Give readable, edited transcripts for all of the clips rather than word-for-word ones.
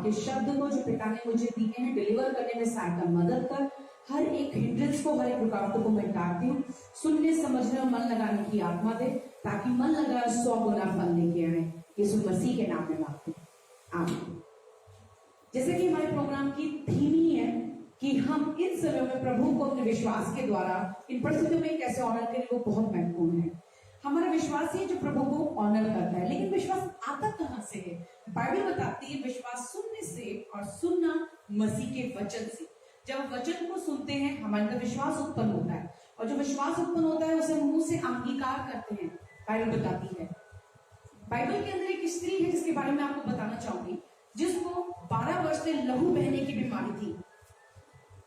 के शब्द को जो पिता ने मुझे दिए हैं डिलीवर करने में सहायता मदद कर। हर एक हिंड्रेंस को, हर एक रुकावटों को मैं काटती हूँ। सुनने समझने और मन लगाने की आत्मा दे, ताकि मन लगा 100 गुना फल लेके आए। यीशु मसीह के नाम में मांगते हैं, आमीन। जैसे कि हमारे प्रोग्राम की थीम ही है कि हम इन समय में प्रभु को अपने विश्वास के द्वारा इन परिस्थितियों में कैसे ऑनर करें, वो बहुत महत्वपूर्ण है। हमारा विश्वास ही जो प्रभु को ऑनर करता है। लेकिन विश्वास आता कहां से है? बाइबल बताती है विश्वास सुनने से, और सुनना मसीह के वचन से। जब वचन को सुनते हैं हमारे अंदर विश्वास उत्पन्न होता है, और जो विश्वास उत्पन्न होता है उसे मुंह से अंगीकार करते हैं। बाइबल बताती है, बाइबल के अंदर एक स्त्री है जिसके बारे में आपको बताना चाहूंगी, जिसको 12 वर्ष से लहू बहने की बीमारी थी,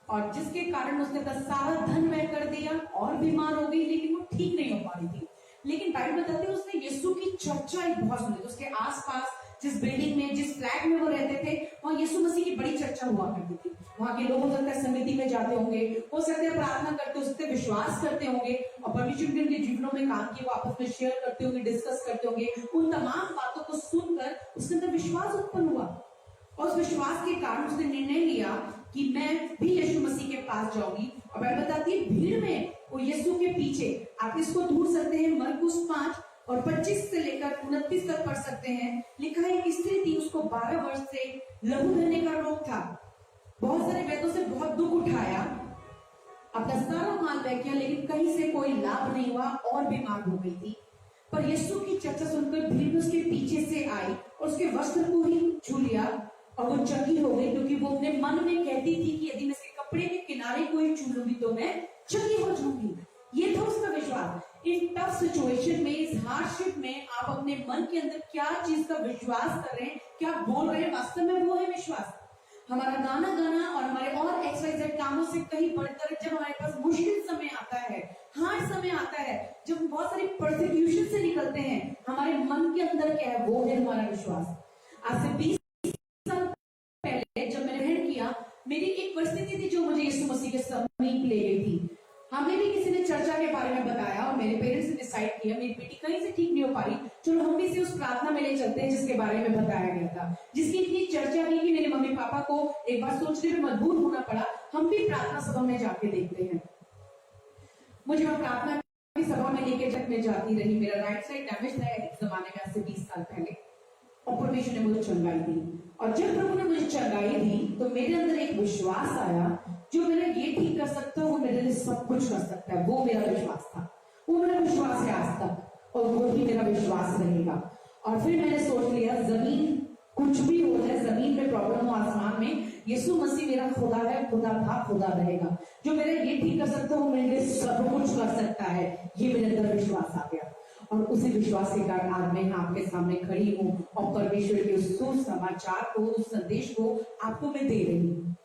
और जिसके कारण उसने अपना सारा धन व्यय कर दिया और बीमार हो गई, लेकिन वो ठीक नहीं हो पा रही थी। लेकिन बाइबल बताती है उसने यीशु की चर्चा एक बहुत सुनी। तो उसके आसपास जिस बिल्डिंग में, जिस फ्लैट में वो रहते थे, वहां यीशु मसीह की बड़ी चर्चा हुआ करती थी। वहां के लोग हो सकता है समिति में जाते होंगे, हो सकते हैं प्रार्थना करते, हो सकते विश्वास करते होंगे, और परमेश्वर के उनके जीवनों में काम किए वो आपस में शेयर करते होंगे, डिस्कस करते होंगे। उन तमाम बातों को सुनकर उसके अंदर विश्वास उत्पन्न हुआ, और उस विश्वास के कारण उसने निर्णय लिया कि मैं भी यीशु मसीह के पास जाऊंगी। और बाइबल बताती है भीड़ में वो यीशु के पीछे, आप इसको ढूंढ सकते हैं मरकुस 5 और 25 से लेकर 29 तक पढ़ सकते हैं। लिखा है एक स्त्री थी, उसको 12 वर्ष से लहू बहने का रोग था। बहुत सारे वैद्यों से बहुत दुख उठाया, अपना सारा माल व्यय किया, लेकिन कहीं से कोई लाभ नहीं हुआ, और बीमार हो गई थी। पर यीशु की चर्चा सुनकर भीड़ उसके पीछे से आई और उसके वस्त्र को ही छू लिया, और वो चंगी हो गई, क्योंकि वो अपने मन में कहती थी कि यदि मैं इसके कपड़े के किनारे को ही छू लूंगी तो मैं चंगी हो जाऊंगी। ये था उसका विश्वास। इन टफ सिचुएशन में, इस हार्डशिप में आप अपने मन के अंदर क्या चीज का विश्वास कर रहे हैं, क्या बोल रहे हैं, वास्तव में वो है विश्वास। हमारा गाना गाना और हमारे और XYZ कामों से कहीं बढ़कर जब हमारे पास मुश्किल समय आता है, हार्ड समय आता है, जब हम बहुत सारी परसिक्यूशन से निकलते हैं, हमारे मन के अंदर क्या है, वो है हमारा विश्वास। आज से 20 साल पहले जब मैंने ग्रहण किया, मेरी एक परिस्थिति थी जो मुझे यीशु मसीह के समीप ले गई थी। हमें भी किसी ने चर्चा के बारे में बताया, और मेरे पेरेंट्स ने डिसाइड किया मेरी बेटी कहीं से ठीक नहीं हो पा रही, चलो हम भी इसे उस प्रार्थना में ले चलते हैं जिसके बारे में बताया गया था, जिसकी इतनी चर्चा की कि मेरे मम्मी पापा को एक बार सोचने में मजबूर होना पड़ा, हम भी प्रार्थना सभा में जाके देखते हैं। मुझे वहां प्रार्थना की सभा में लेके जब मैं जाती रही, मेरा राइट साइड डैमेज था एक जमाने में, आज से 20 साल पहले, और परमेश्वर ने मुझे चंगाई दी। और जब प्रभु ने मुझे चंगाई दी तो मेरे अंदर एक विश्वास आया, जो मेरा ये ठीक कर सकता है वो मेरे लिए सब कुछ कर सकता है। वो मेरा विश्वास था, वो मेरा विश्वास है आज तक, और वो भी मेरा विश्वास रहेगा। और फिर मैंने सोच लिया जमीन कुछ भी हो जाए, जमीन में प्रॉब्लम हो, आसमान में, यीशु मसीह मेरा खुदा है, खुदा था, खुदा रहेगा। जो मेरा ये ठीक कर सकता है वो मेरे लिए सब कुछ कर सकता है। ये मेरे अंदर विश्वास आ गया, और उसी विश्वास के कारण आज मैं आपके सामने खड़ी हूँ, और परमेश्वर के उस सुसमाचार को, उस संदेश को आपको मैं दे रही हूँ।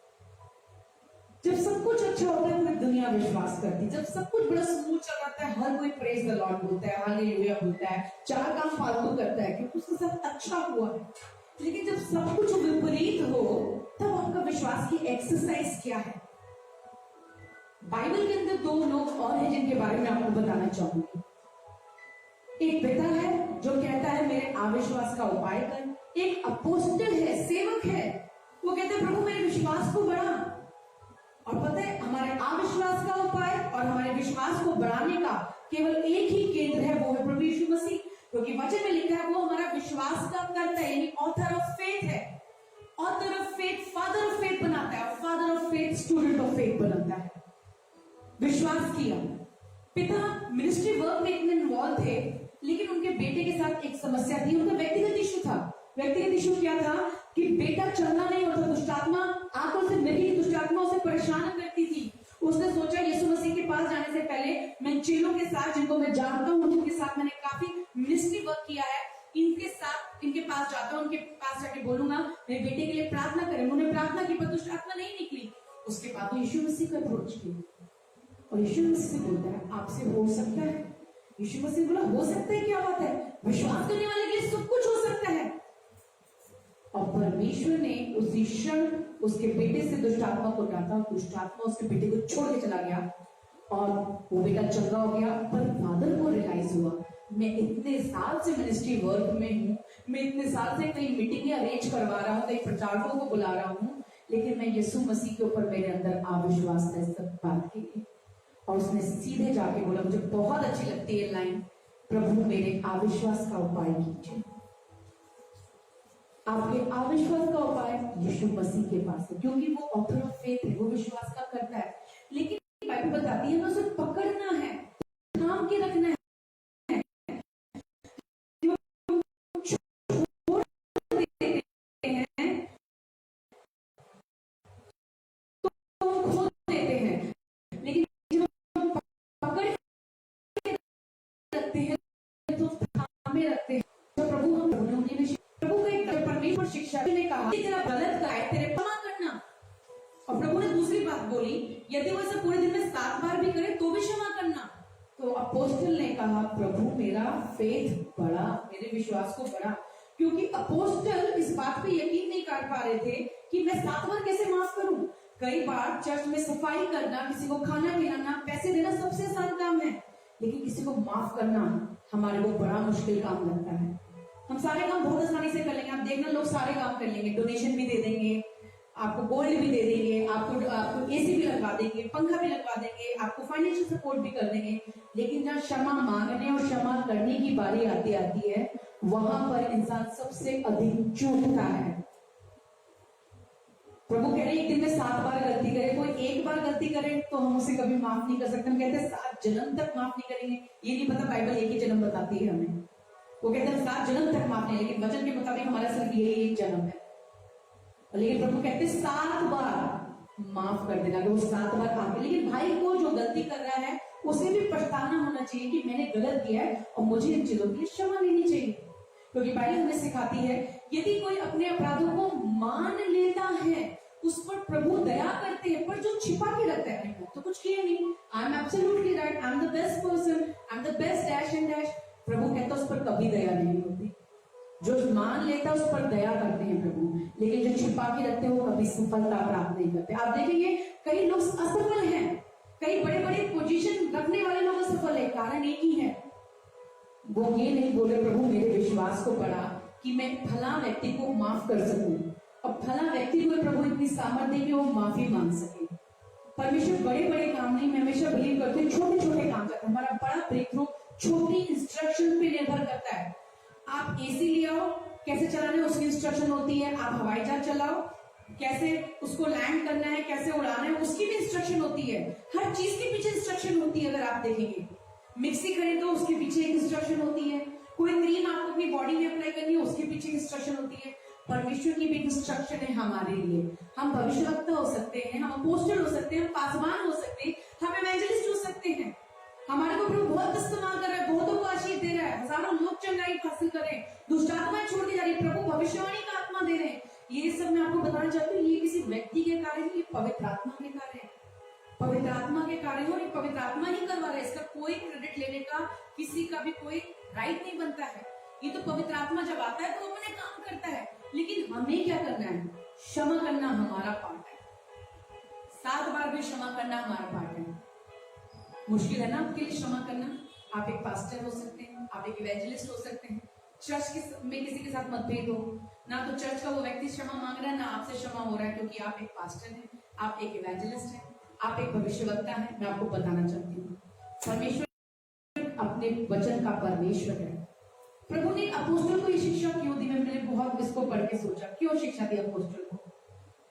जब सब कुछ अच्छा होता है पूरी दुनिया विश्वास करती है। जब सब कुछ बड़ा स्मूथ चल रहा है, हर कोई प्रेज द लॉर्ड बोलता है, हालेलुया बोलता है, चार काम फालतू करता है क्योंकि उसके साथ अच्छा हुआ है। लेकिन जब सब कुछ विपरीत हो, तब आपका विश्वास की एक्सरसाइज क्या है? बाइबल के अंदर 2 लोग और हैं जिनके बारे में आपको बताना चाहूंगी। एक पिता है जो कहता है मेरे अविश्वास का उपाय कर। एक अपोस्टल है, सेवक है, वो कहते हैं प्रभु मेरे विश्वास को बढ़ा। और पता है हमारे अविश्वास का उपाय और हमारे विश्वास को बढ़ाने का केवल एक ही केंद्र है, वो है प्रभु यीशु मसीह। क्योंकि वचन में लिखा है वो हमारा विश्वास का करता है, यानी ऑथर ऑफ फेथ है। Author of faith father of faith बनाता है, father of faith student of faith बनाता है। विश्वास किया। पिता मिनिस्ट्री वर्क में इतने इन्वॉल्व थे, लेकिन उनके बेटे के साथ एक समस्या थी। उनका व्यक्तिगत इशू था। व्यक्तिगत इशू क्या था कि बेटा चलना नहीं होता, दुष्टात्मा आंखों से मिली, दुष्टात्मा उसे परेशान करती थी। उसने सोचा यीशु मसीह के पास जाने से पहले मैं चेलों के साथ, जिनको मैं जानता हूँ, उनके साथ मैंने काफी मिनिस्ट्री वर्क किया है, इनके साथ इनके पास जाता हूँ, उनके पास जाके बोलूंगा मेरे बेटे के लिए प्रार्थना करें। उन्होंने प्रार्थना की पर दुष्टात्मा नहीं निकली। उसके बाद वो यीशु मसीह को अप्रोच किया और यीशु मसीह बोलता है आपसे हो सकता है। यीशु मसीह बोला हो सकता है, क्या बात है, विश्वास करने वाले के लिए सब कुछ हो सकता है। और परमेश्वर ने उसी क्षण उसके बेटे से दुष्टात्मा को डांटा, दुष्टात्मा उसके बेटे को छोड़ के चला गया और वो बेटा चंगा हो गया। पर फादर को रियलाइज हुआ मैं इतने साल से मिनिस्ट्री वर्क में हूँ, मैं इतने साल से कई मीटिंगें अरेंज करवा रहा हूँ, कई प्रचारकों को बुला रहा हूँ, लेकिन मैं यीशु मसीह के ऊपर मेरे अंदर अविश्वास था इस सब बात के लिए। और उसने सीधे जाके बोला, मुझे बहुत अच्छी लगती है लाइन, प्रभु मेरे अविश्वास का उपाय कीजिए। आपके अविश्वास का उपाय यीशु मसीह के पास है, क्योंकि वो ऑथर ऑफ फेथ है, वो विश्वास का करता है। लेकिन बाइबल बताती है, हमें उसे पकड़ना है, थाम के रखना है। शिक्षा ने कहा तेरा गलत का है, तेरे क्षमा करना। और प्रभु ने दूसरी बात बोली, यदि वो ऐसा पूरे दिन में 7 बार भी करे तो भी क्षमा करना। तो अपोस्टल ने कहा, प्रभु मेरा फेथ बढ़ा, मेरे विश्वास को बढ़ा, क्योंकि अपोस्टल इस बात पे यकीन नहीं कर पा रहे थे कि मैं 7 बार कैसे माफ करूं। कई बार चर्च में सफाई करना, किसी को खाना खिलाना, पैसे देना सबसे आसान काम है, लेकिन किसी को माफ करना हमारे को बड़ा मुश्किल काम लगता है। हम सारे काम बहुत आसानी से कर लेंगे, आप देखना लोग सारे काम कर लेंगे, डोनेशन भी दे देंगे, आपको गोल्ड भी दे देंगे, आपको एसी भी लगवा देंगे, पंखा भी लगवा देंगे, आपको फाइनेंशियल सपोर्ट भी कर देंगे, लेकिन जहाँ क्षमा मांगने और क्षमा करने की बारी आती है, वहां पर इंसान सबसे अधिक चूकता है। प्रभु कह रहे एक दिन में 7 बार गलती करे, कोई एक बार गलती करे तो हम उसे कभी माफ नहीं कर सकते। हम कहते हैं 7 जन्म तक माफ नहीं करेंगे, ये नहीं पता बाइबल एक ही जन्म बताती है हमें। वो कहते हैं 7 जन्म तक माफ नहीं, लेकिन वचन के मुताबिक हमारा सिर्फ यही एक जन्म है। लेकिन प्रभु कहते 7 बार माफ कर देना, वो 7 बार आके। लेकिन भाई को जो गलती कर रहा है उसे भी पछताना होना चाहिए कि मैंने गलत किया है और मुझे इन चीजों की क्षमा लेनी चाहिए, क्योंकि बाइबल हमें सिखाती है यदि कोई अपने अपराधों को मान लेता है उस पर प्रभु दया करते हैं, पर जो छिपा के रखता है तो कुछ किया नहीं, I am absolutely right, I am the best person, I am the best dash and dash, प्रभु कहता है उस पर कभी दया नहीं होती। जो मान लेता है उस पर दया करते हैं प्रभु, लेकिन जो छिपा के रखते हैं वो कभी सफलता प्राप्त नहीं करते। आप देखेंगे कई लोग असफल हैं, कई बड़े बड़े पोजीशन रखने वाले लोग असफल है, कारण एक ही है, वो ये नहीं बोले प्रभु मेरे विश्वास को बढ़ा कि मैं फला व्यक्ति को माफ कर सकूं, और फला व्यक्ति को प्रभु इतनी सामर्थ्य कि वो माफी मांग सके। परमेश्वर बड़े बड़े काम नहीं, मैं हमेशा बिलीव करती हूँ छोटे छोटे काम करते हैं। हमारा बड़ा ब्रेक थ्रू छोटी इंस्ट्रक्शन पे निर्भर करता है। आप एसी ले आओ, कैसे चलाना है उसकी इंस्ट्रक्शन होती है, आप हवाई जहाज चलाओ, कैसे उसको लैंड करना है, कैसे उड़ाना है, उसकी भी इंस्ट्रक्शन होती है। हर चीज के पीछे इंस्ट्रक्शन होती है। अगर आप देखेंगे मिक्सी खरीदो उसके पीछे एक इंस्ट्रक्शन होती है, कोई क्रीम आपको अपनी बॉडी में अप्लाई करनी है उसके पीछे इंस्ट्रक्शन होती है। परमेश्वर की भी इंस्ट्रक्शन है हमारे लिए। हम भविष्यवक्ता हो सकते हैं, हम अपोस्टल हो सकते हैं, हम पासवान हो सकते हैं, हम इवेंजलिस्ट हो सकते हैं। हमारे को प्रभु बहुत इस्तेमाल कर रहा है, बहुतों को आशीष दे रहा है, हजारों लोग चंगाई हासिल कर रहे हैं, दुष्ट आत्माएं छोड़ दी जा रही है, प्रभु भविष्यवाणी का आत्मा दे रहे हैं। ये सब मैं आपको बताना चाहती हूँ, ये किसी व्यक्ति के कार्य नहीं, ये पवित्र आत्मा के कार्य है, पवित्र आत्मा के कार्य हो, पवित्र आत्मा ही करवा रहा है। इसका कोई क्रेडिट लेने का किसी का भी कोई राइट नहीं बनता है। ये तो पवित्र आत्मा जब आता है तो अपने काम करता है, लेकिन हमें क्या करना है? क्षमा करना हमारा पार्ट है। 7 बार भी क्षमा करना हमारा पार्ट है। मुश्किल है ना आपके लिए क्षमा करना? आप एक पास्टर हो सकते हैं, आप एक इवेंजलिस्ट हो सकते हैं, चर्च में किसी के साथ मतभेद हो ना, तो चर्च का वो व्यक्ति क्षमा मांग रहा है ना आपसे क्षमा हो रहा है, क्योंकि आप एक पास्टर हैं, आप एक इवेंजलिस्ट हैं, आप एक भविष्यवक्ता हैं। मैं आपको बताना चाहती हूँ, परमेश्वर अपने वचन का परमेश्वर है। प्रभु ने अपोस्टल को ये शिक्षा क्यों दी? मैंने बहुत इसको पढ़ के सोचा, क्यों शिक्षा दी अपोस्टल को?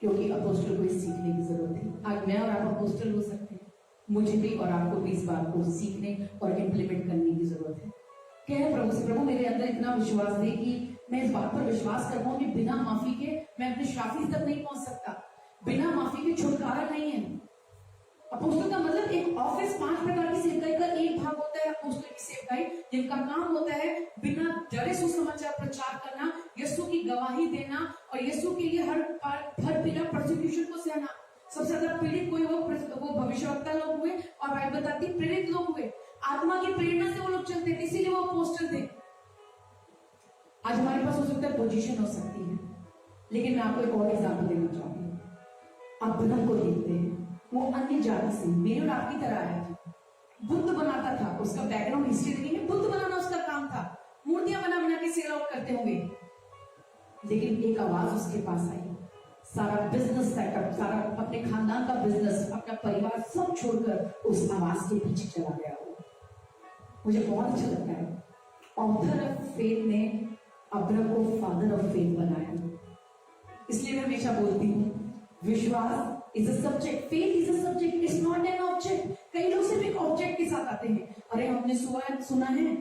क्योंकि अपोस्टल को सीखने की जरूरत थी। आज मैं और आप अपोस्टल हो सकते हैं, मुझे भी और आपको भी इस बात को सीखने और इम्प्लीमेंट करने की जरूरत है। कह प्रभु से, प्रभु मेरे अंदर इतना विश्वास दे कि मैं इस बात पर विश्वास कर पाऊं कि बिना माफी के मैं अपने शाफी तक नहीं पहुंच सकता, बिना माफी के छुटकारा नहीं है। अपोस्टल का मतलब एक ऑफिस 5 प्रकार की सेवकाई का एक भाग होता है अपोस्टल की सेवकाई, जिनका काम होता है बिना डरे सुसमाचार प्रचार करना, यीशु की गवाही देना और यीशु के लिए हर बिना प्रोसिक्यूशन को सहना। सबसे ज्यादा पीड़ित कोई वो भविष्यवक्ता लोग हुए, और बाइबल बताती प्रेरित लोग हुए, आत्मा की प्रेरणा से वो लोग चलते थे, इसीलिए वो अपोस्टल थे। आज हमारे पास हो सकता है पोजीशन हो सकती है, लेकिन मैं आपको एक और एग्जाम्पल देना चाहूंगी। आप बुद्ध को देखते हैं, वो अन्य जाति से मेरे और आपकी तरह आया था, बुद्ध बनाता था, उसका बैकग्राउंड हिस्ट्री देखेंगे, बुद्ध बनाना उसका काम था, मूर्तियां बना बना के सेल आउट करते होंगे, लेकिन एक आवाज उसके पास आई, सारा बिजनेस सेटअप, सारा अपने खानदान का बिजनेस, अपना परिवार सब छोड़कर उस आवाज के पीछे चला गया। मुझे बहुत अच्छा लगता है, ऑथर ऑफ फेथ ने अब्राहम को फादर ऑफ फेथ बनाया। इसलिए मैं हमेशा बोलती हूँ, विश्वास is a subject, faith is a subject, it's not an object. कई लोग सिर्फ एक ऑब्जेक्ट के साथ आते हैं, अरे हमने सुना है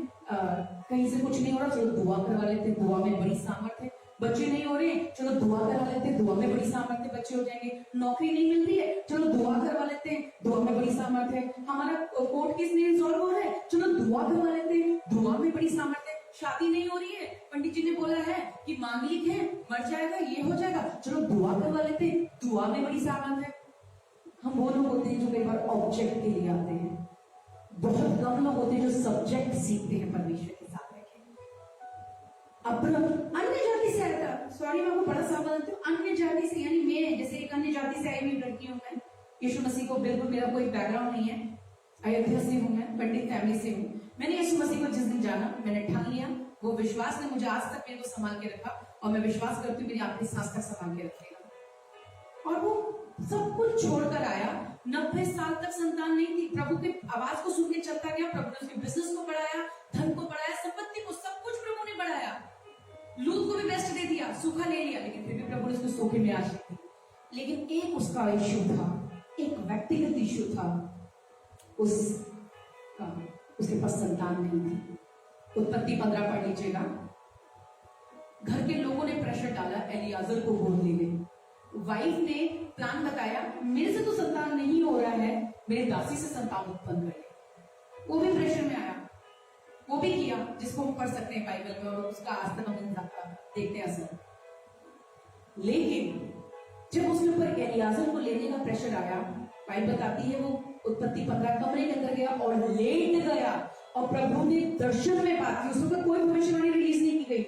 कहीं से कुछ नहीं हो रहा, चलो दुआ करवा लेते, दुआ में बड़ी सामर्थ्य है। बच्चे नहीं हो रहे, चलो दुआ करवा लेते, दुआ में बड़ी सामर्थ्य, बच्चे हो जाएंगे। नौकरी नहीं मिल रही है, चलो दुआ करवा लेते हैं, दुआ में बड़ी सामर्थ्य है। हमारा कोर्ट केस नहीं रिजॉल्व हो रहा है, चलो दुआ करवा लेते हैं, दुआ में बड़ी सामर्थ्य है। शादी नहीं हो रही है, पंडित जी ने बोला है कि मांगलिक है, मर जाएगा, ये हो जाएगा, चलो दुआ करवा लेते हैं, दुआ में बड़ी सामर्थ्य है। हम वो लोग होते हैं जो कई बार ऑब्जेक्ट के लिए आते हैं, बहुत कम लोग होते हैं जो सब्जेक्ट सीखते हैं परमेश्वर के साथ रह के। अब्राहम अन्य जाति से आया था, सॉरी मैं आपको बड़ा सवाल बताती हूँ, अन्य जाति से, यानी मैं जैसे एक अन्य जाति से आई हुई लड़की हूँ, मैं यीशु मसीह को बिल्कुल, मेरा कोई बैकग्राउंड नहीं है, अयोध्या से हूँ, मैं पंडित फैमिली से हूँ। मैंने यीशु मसीह को जिस दिन जाना, मैंने ठान लिया, वो विश्वास ने मुझे आज तक मेरे को संभाल के रखा, और मैं विश्वास करती हूँ मेरी आखिरी सांस तक संभाल के रखेगा। और वो सब कुछ छोड़कर आया, 90 साल तक संतान नहीं थी, प्रभु के आवाज को सुन के चलता गया, प्रभु ने उसके बिजनेस को बढ़ाया, धन को बढ़ाया, संपत्ति को, सब कुछ प्रभु ने बढ़ाया। लूत को भी बेस्ट दे दिया, सूखा ले लिया, लेकिन फिर भी प्रभु ने उसको सोखे में आशीष दी। लेकिन एक उसका इश्यू था, एक व्यक्तिगत इश्यू था, उसके पास संतान नहीं थी। उत्पत्ति 15 पढ़ लीजिएगा। घर के लोगों ने प्रेशर डाला, एलियाजर को गोद ले ले। वाइफ ने प्लान बताया, मेरे से तो संतान नहीं हो रहा है, मेरे दासी से संतान उत्पन्न कर ले। वो भी प्रेशर में आया, वो भी किया, जिसको हम पढ़ सकते हैं बाइबल में, और उसका आज तक हम देखते हैं असर। लेकिन जब उसके ऊपर एलियाजर को लेने का प्रेशर आया, बाइबल बताती है वो उत्पत्ति 15 कमरे के अंदर गया और लेट गया, और प्रभु ने दर्शन में बात की, उसमें कोई भविष्यवाणी रिलीज नहीं की गई,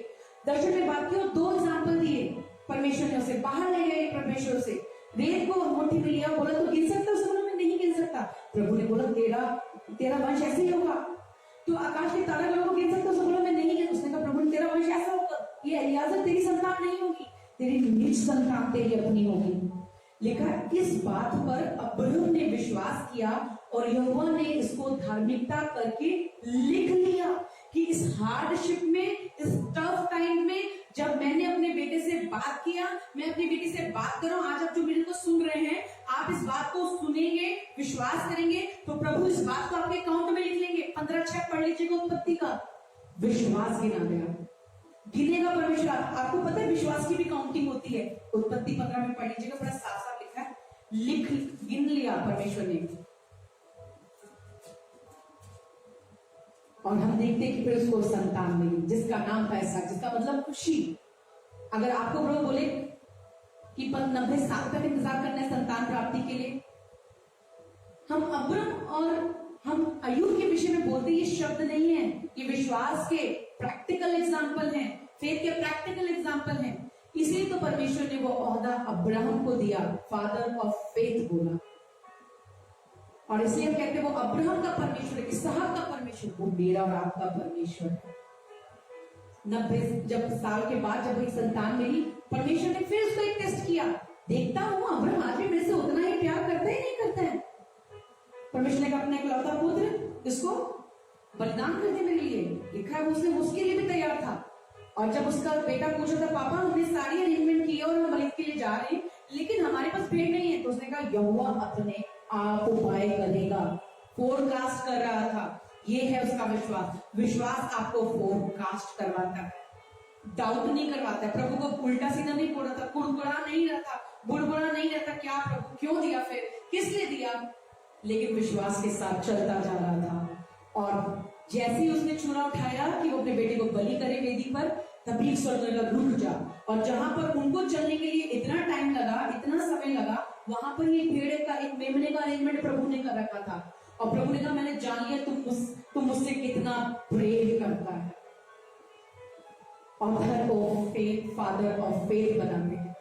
दर्शन में बात की और 2 एग्जाम्पल दिए परमेश्वर ने। उसे बाहर ले गए परमेश्वर से, रेत को मुट्ठी में लिया, बोला तो गिन सकता, उसने बोला मैं नहीं गिन सकता। प्रभु ने बोला तेरा वंश ऐसे ही होगा, तो आकाश के तारागणों को गिन सकता, उसने बोला मैं नहीं गिन। उसने कहा प्रभु ने तेरा वंश ऐसा होगा, ये एलियाजर तेरी संतान नहीं होगी, तेरी निज संतान तेरी अपनी होगी। लिखा इस बात पर अब्राहम ने विश्वास किया और यहोवा ने इसको धार्मिकता करके लिख लिया कि इस हार्डशिप में, इस टफ टाइम में, जब मैंने अपने बेटे से बात किया, मैं अपनी बेटी से बात कर रहा हूं, आज आप जो मेरे को सुन रहे हैं, आप इस बात को सुनेंगे, विश्वास करेंगे, तो प्रभु इस बात को आपके अकाउंट में लिख लेंगे। 15:6 पढ़ लीजिएगा उत्पत्ति का। विश्वास गिना गया, गिनेगा परमेश्वर। आपको पता है विश्वास की भी काउंटिंग होती है, उत्पत्ति 15 में पढ़ लीजिएगा, बड़ा साफ साफ लिखा है, गिन लिया परमेश्वर ने। और हम देखते कि फिर उसको संतान मिली, जिसका नाम था इसहाक, जिसका मतलब खुशी। अगर आपको प्रभु बोले कि 90 साल तक इंतजार करना है संतान प्राप्ति के लिए, हम अब्राहम और हम अय्यूब के विषय में बोलते, ये शब्द नहीं है, ये विश्वास के प्रैक्टिकल एग्जाम्पल हैं, फेथ के प्रैक्टिकल एग्जाम्पल हैं। इसलिए तो परमेश्वर ने वो ओहदा अब्राहम को दिया, फादर ऑफ फेथ बोला। और इसलिए हम कहते हैं वो अब्राहम का परमेश्वर, इसहाक का परमेश्वर, वो मेरा और आपका परमेश्वर है। 90 साल के बाद जब एक संतान मिली, परमेश्वर ने फिर उसको एक टेस्ट किया, देखता हूं अब्राहम आज भी मेरे से उतना ही प्यार करता है नहीं करता है। परमेश्वर ने कहा अपना इकलौता पुत्र इसको बलिदान कर दे मेरे लिए। लिखा है उसने उसके लिए भी तैयार था। और जब उसका बेटा पूछा था पापा हमने सारी अरेंजमेंट की और हम बलि के लिए जा रहे हैं, लेकिन हमारे पास भेड़ नहीं है, तो उसने कहा यहोवा अपने आप उपाय करेगा। फोरकास्ट कर रहा था, ये है उसका विश्वास। विश्वास आपको फोरकास्ट करवाता है, डाउट नहीं करवाता है। प्रभु को उल्टा सीधा नहीं बोल रहा था, कुड़कुड़ा नहीं रहता, बुड़बुड़ा नहीं रहता, क्या प्रभु क्यों दिया, फिर किस लिए दिया, लेकिन विश्वास के साथ चलता जा रहा था। और जैसे ही उसने चूड़ा उठाया कि वो अपने बेटे को बलि करे वेदी पर, तभी स्वर्ग लगा रुक जा। और जहां पर उनको चलने के लिए इतना टाइम लगा, इतना समय लगा, वहां पर ये भेड़ का, एक मेमने का अरेंजमेंट प्रभु ने कर रखा था। और प्रभु ने कहा मैंने जान लिया तुम मुझसे कितना प्रेम करता है। Author of faith, father of faith बनाते हैं।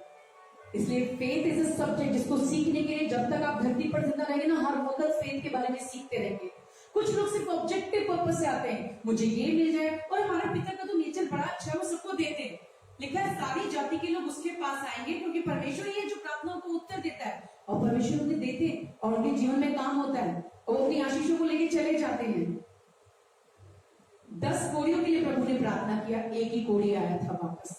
इसलिए फेथ इज अ सब्जेक्ट जिसको सीखने के लिए जब तक आप धरती पर जिंदा रहेंगे ना, हर वक्त फेथ के बारे में सीखते रहेंगे। कुछ लोग सिर्फ ऑब्जेक्टिव पर्पस से आते हैं, मुझे ये मिल जाए, और हमारा पिता का तो नेचर बड़ा अच्छा है, वो सबको देते हैं। लिखा है सारी जाति के लोग उसके पास आएंगे, क्योंकि परमेश्वर ही है जो प्रार्थनाओं को उत्तर देता है, और परमेश्वर उन्हें देते हैं और उनके जीवन में काम होता है और अपनी आशीषों को लेके चले जाते हैं। 10 कोड़ियों के लिए प्रभु ने प्रार्थना किया, एक ही कोड़ी आया था वापस,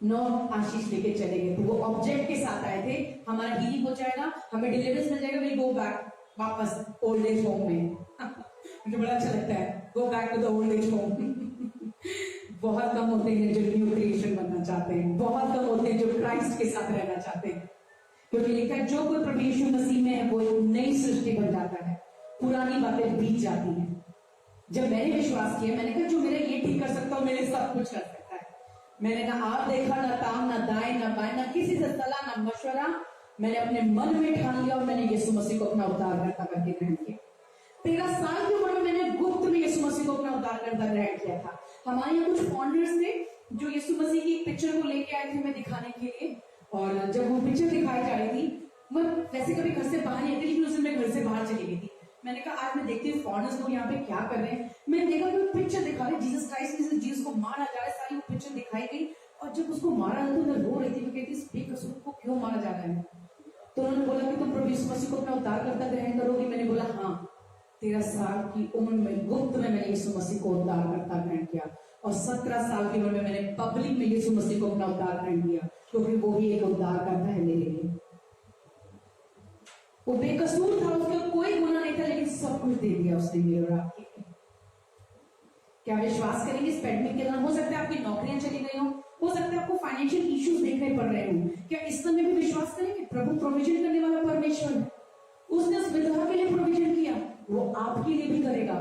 9 आशीष लेके चले गए थे। वो ऑब्जेक्ट के साथ आए थे, हमारा हीलिंग हो जाएगा, हमें डिलीवरेंस मिल जाएगा, विल गो बैक वापस ओल्ड एज होम में। मुझे बड़ा अच्छा लगता है, go back to the old age home. बहुत कम होते हैं जो न्यू क्रिएशन बनना चाहते हैं, बहुत कम होते हैं जो क्राइस्ट के साथ रहना चाहते हैं, क्योंकि लिखा है जो कोई प्रभु यीशु मसीह में है वो एक नई सृष्टि बन जाता है, पुरानी बातें बीत जाती हैं। जब मैंने विश्वास किया, मैंने कहा जो मेरे ये ठीक कर सकता हूँ, मेरे सब कुछ कर सकता है। मैंने ना आप देखा, ना ताम, ना दाएं, ना बाएं, ना किसी से सलाह, ना मशवरा, मैंने अपने मन में ठान लिया और मैंने यीशु मसीह को अपना उद्धारकर्ता करके ग्रहण किया। 13 साल की उम्र में मैंने गुप्त में यीशु मसीह को अपना उद्धारकर्ता ग्रहण किया था। हमारे यहाँ कुछ फाउंडर्स थे जो यीशु मसीह की एक पिक्चर को लेके आए थे मैं दिखाने के लिए, और जब वो पिक्चर दिखाई जा रही थी, मैं वैसे कभी घर से बाहर नहीं आती, लेकिन उस दिन मैं घर से बाहर चली गई थी। मैंने कहा आज मैं देखती हूँ फॉरेनर्स लोग यहाँ पे क्या कर रहे हैं। मैंने देखा कि वो पिक्चर दिखा रहे, जीसस क्राइस्ट में जीसस को मारा जा रहा है, सारी वो पिक्चर दिखाई गई, और जब उसको मारा था तो मैं रो रही थी, मैं कहती बेकसूर को क्यों मारा जा रहा है। तो उन्होंने बोला कि तुम प्रभु यीशु मसीह को अपना उद्धारकर्ता ग्रहण करोगी। मैंने बोला हाँ। 13 साल की उम्र में गुप्त में मैंने यीशु मसीह को उद्धारकर्ता ग्रहण किया, और 17 साल की उम्र में मैंने पब्लिक में यीशु मसीह को अपना उद्धार ग्रहण किया, क्योंकि वो भी एक उद्धारकर्ता है मेरे लिए। वो बेकसूर था, उसका कोई गुनाह नहीं था, लेकिन सब कुछ दे दिया उसने मेरे और आपके। क्या विश्वास करेंगे इस पैंडेमिक के दौरान? हो सकता है आपकी नौकरियां चली गई हो सकता है आपको फाइनेंशियल इश्यूज देखने पड़ रहे हो, क्या इस समय भी विश्वास करेंगे प्रभु प्रोविजन करने वाला परमेश्वर है। उसने उस विधवा के लिए प्रोविजन किया, वो आपके लिए भी करेगा।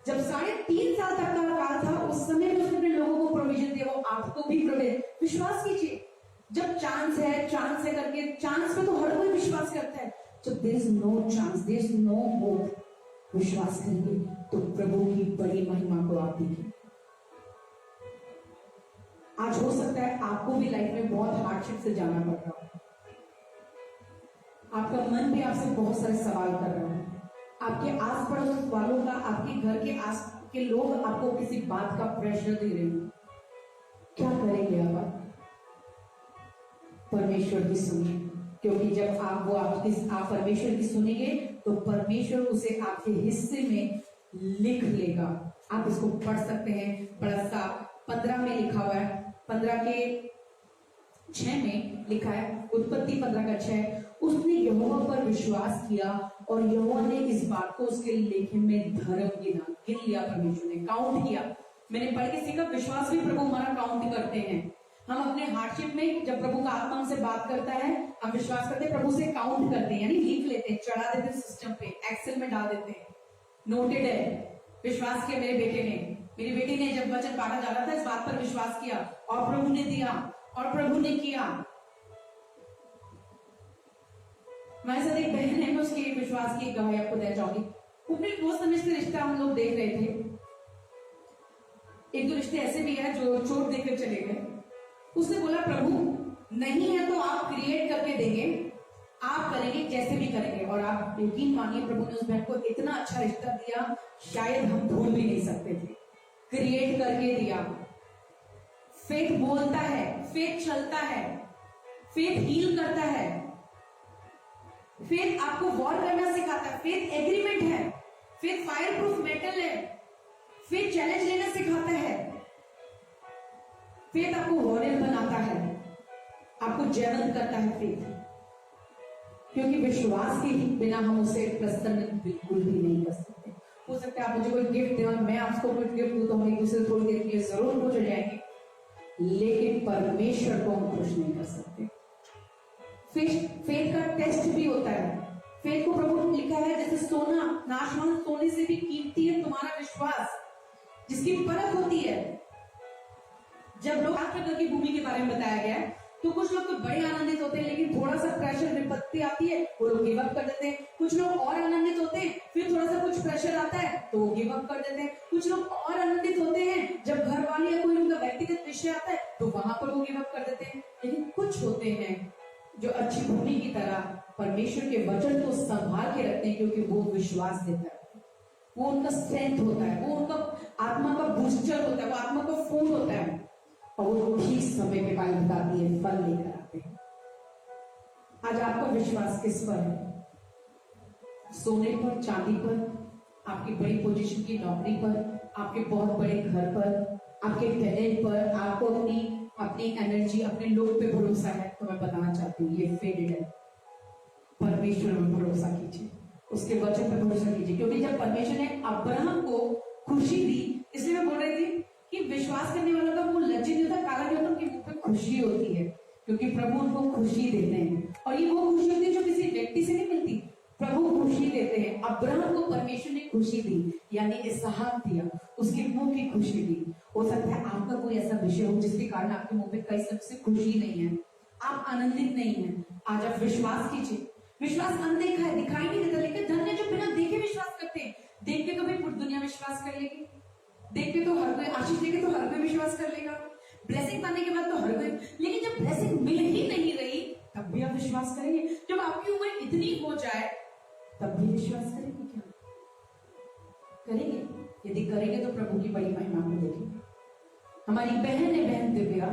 जब 3.5 साल तक का काल था, उस समय भी उसने अपने लोगों को प्रोविजन दिया, वो आपको भी प्रोविजन। विश्वास कीजिए, जब चांस है करके, चांस पे तो हर कोई विश्वास करता है। जब there is no chance, there is no hope, विश्वास करेंगे तो प्रभु की बड़ी महिमा को आप देखिए। आज हो सकता है आपको भी लाइफ में बहुत हार्डशिप से जाना पड़ रहा हो, आपका मन भी आपसे बहुत सारे सवाल कर रहा है, आपके आस पड़ोस वालों का, आपके घर के आस के लोग आपको किसी बात का प्रेशर दे रहे हो, क्या करेंगे आप? परमेश्वर की सुनिए, क्योंकि जब आप परमेश्वर की सुनेंगे तो परमेश्वर उसे आपके हिस्से में लिख लेगा। आप इसको पढ़ सकते हैं, बड़ा सा 15 में लिखा हुआ है, 15 के 6 में लिखा है, उत्पत्ति 15 का 6, उसने यहोवा पर विश्वास किया और यहोवा ने इस बात को उसके लेखे में धर्म गिन लिया। परमेश्वर ने काउंट किया। मैंने पढ़ के सीखा, विश्वास भी प्रभु हमारा काउंट करते हैं। हम अपने हार्डशिप में जब प्रभु का आत्मा हमसे बात करता है, हम विश्वास करते हैं, प्रभु से काउंट करते हैं, यानी लिख लेते हैं, चढ़ा देते हैं सिस्टम पे, एक्सेल में डाल देते हैं, नोटेड है। विश्वास किया मेरे बेटे ने, मेरी बेटी ने जब वचन बांटा जा रहा था, इस बात पर विश्वास किया और प्रभु ने दिया और प्रभु ने किया। हमारे साथ एक बहन है, मैं उसके विश्वास की गवाही आपको देना चाहूंगी। अपने दोस्त समझते रिश्ता हम लोग देख रहे थे। एक दो रिश्ते ऐसे भी है जो चोट देकर चले गए। उसने बोला प्रभु नहीं है तो आप क्रिएट करके देंगे, आप करेंगे जैसे भी करेंगे। और आप यकीन मानिए, प्रभु ने उस बहन को इतना अच्छा रिश्ता दिया, शायद हम भूल भी नहीं सकते थे। क्रिएट करके दिया। फेथ बोलता है, फेथ चलता है, फेथ हील करता है, फेथ आपको वॉर करना सिखाता है, फेथ एग्रीमेंट है, फेथ फायर प्रूफ मेटल है, फेथ चैलेंज लेना सिखाता है, फेथ आपको वॉरियर बनाता है, आपको जयवंत करता है फेथ। क्योंकि विश्वास के बिना हम उसे प्रसन्न बिल्कुल भी नहीं कर सकते। हो सकता है आप मुझे कोई गिफ्ट दें और मैं आपको कोई गिफ्ट दूं तो हम एक दूसरे थोड़ी देर के लिए जरूर खुश हो जाएंगे, लेकिन परमेश्वर को हम खुश नहीं कर सकते। फेथ का टेस्ट भी होता है। फेथ को प्रभु लिखा है जैसे सोना, नाशवान सोने से भी कीमती है तुम्हारा विश्वास, जिसकी परख होती है। जब लोग आत्मकल की भूमि के बारे में बताया गया है, तो कुछ लोग तो बड़े आनंदित होते हैं, लेकिन थोड़ा सा प्रेशर विपत्ति आती है, वो लोग गिव अप कर देते हैं। कुछ लोग और आनंदित होते हैं, फिर थोड़ा सा कुछ प्रेशर आता है तो वो गिव अप कर देते हैं। कुछ लोग और आनंदित होते हैं, जब घर वाले या कोई उनका व्यक्तिगत विषय आता है तो वहां पर वो गिव अप कर देते हैं। लेकिन कुछ होते हैं जो अच्छी भूमि की तरह परमेश्वर के वचन को संभाल के रखते हैं, क्योंकि वो विश्वास देता है, वो उनका स्ट्रेंथ होता है, वो उनका आत्मा का बूस्टर होता है, वो आत्मा का फूड होता है। और वो ठीक समय के बाद बताती है, फल लेकर आते हैं। आज आपका विश्वास किस पर है? सोने पर, चांदी पर, आपकी बड़ी पोजीशन की नौकरी पर, आपके बहुत बड़े घर पर, आपके टैलेंट पर, आपको अपनी एनर्जी, अपने लोग पे भरोसा है? तो मैं बताना चाहती हूँ ये फेडेड है। परमेश्वर पर भरोसा कीजिए, उसके वचन पर भरोसा कीजिए, क्योंकि जब परमेश्वर ने अब्राहम को खुशी दी, इसलिए मैं बोल रही थी कि विश्वास करने वालों का मुंह लज्जित नहीं होता, काला नहीं होता, उनके मुंह पे खुशी होती है, क्योंकि प्रभु उनको खुशी देते हैं। और ये वो खुशी होती है जो किसी व्यक्ति से नहीं मिलती, प्रभु खुशी देते हैं। अब्राहम को परमेश्वर ने खुशी दी, यानी इसहाक दिया, उसके मुंह की खुशी दी। हो सकता है आपका कोई ऐसा विषय हो जिसके कारण आपके मुंह पे कई सबसे खुशी नहीं है, आप आनंदित नहीं है। आज आप विश्वास कीजिए। विश्वास अनदेखा है, दिखाई नहीं देता, लेकिन धन्य जो बिना देखे विश्वास करते हैं। देख के तो भाई पूरी दुनिया विश्वास कर लेगी, देख के तो हर कोई, आशीष देखे तो हर कोई विश्वास कर लेगा, ब्लेसिंग पाने के बाद तो हर कोई, लेकिन जब ब्लेसिंग मिल ही नहीं रही तब भी आप विश्वास करेंगे? जब आपकी उम्र इतनी हो जाए तब भी विश्वास करेंगे? क्या करेंगे? यदि करेंगे तो प्रभु की बड़ी महिमा को देखेंगे। हमारी बहन है, बहन दिव्या,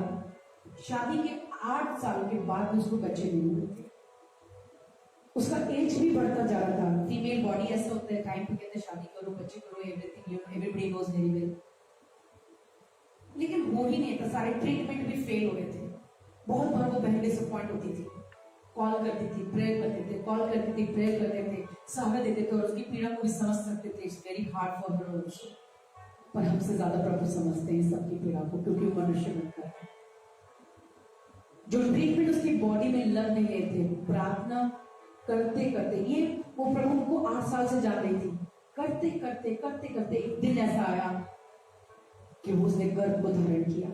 शादी के 8 साल के बाद उसको बच्चे नहीं हुए थे। उसका एज भी बढ़ता जा रहा था। फीमेल बॉडी ऐसा होता है, टाइम पे कहते हैं शादी करो, बच्चे करो, everything, everybody knows very well, लेकिन हो ही नहीं था। सारे ट्रीटमेंट भी फेल हो रहे थे। बहुत बार वो बहन डिसअपॉइंट होती थी, कॉल करती थी, प्रेयर करते थे, कॉल करती थी, प्रेयर करते थे, सहारा देते थे, और उसकी पीड़ा को भी समझ सकते थे। It's very hard for her also. पर हमसे ज्यादा प्रभु समझते हैं सबकी पीड़ा को, क्योंकि वो मनुष्य बनकर है। जो ट्रीटमेंट उसकी बॉडी में लग नहीं रहे थे, प्रार्थना करते करते, ये वो प्रभु को 8 साल से जान रही थी, करते करते करते करते एक दिन ऐसा आया कि उसने गर्भ को धारण किया।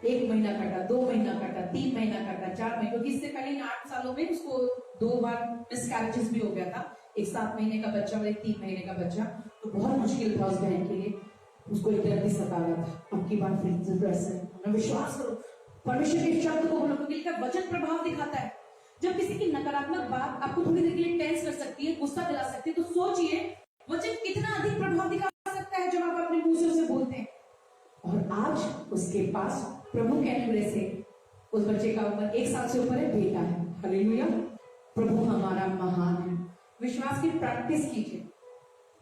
1 महीना कटा, 2 महीना कटा, 3 महीना कटा, 4 महीने, क्योंकि इससे पहले 8 सालों में उसको 2 बार मिसकैरेजेस भी हो गया था। एक 7 महीने का बच्चा और एक 3 महीने का बच्चा। तो बहुत मुश्किल था उस बहन के लिए, उसको एक दर्द सता रहा था। अब की बात फिर ऐसे विश्वास करो, परमेश्वर के शब्द को बोलो, क्योंकि इसका वचन प्रभाव दिखाता है। जब किसी की नकारात्मक बात आपको थोड़ी देर के लिए टेंस कर सकती है, गुस्सा दिला सकती है, तो सोचिए वचन कितना अधिक प्रभाव दिखा सकता है जब आप अपने मुंह से उसे बोलते हैं। और आज उसके पास प्रभु के अनुग्रह से उस बच्चे का उम्र 1 साल से ऊपर है, बेटा है। हालेलुया, प्रभु हमारा महान है। विश्वास की प्रैक्टिस कीजिए,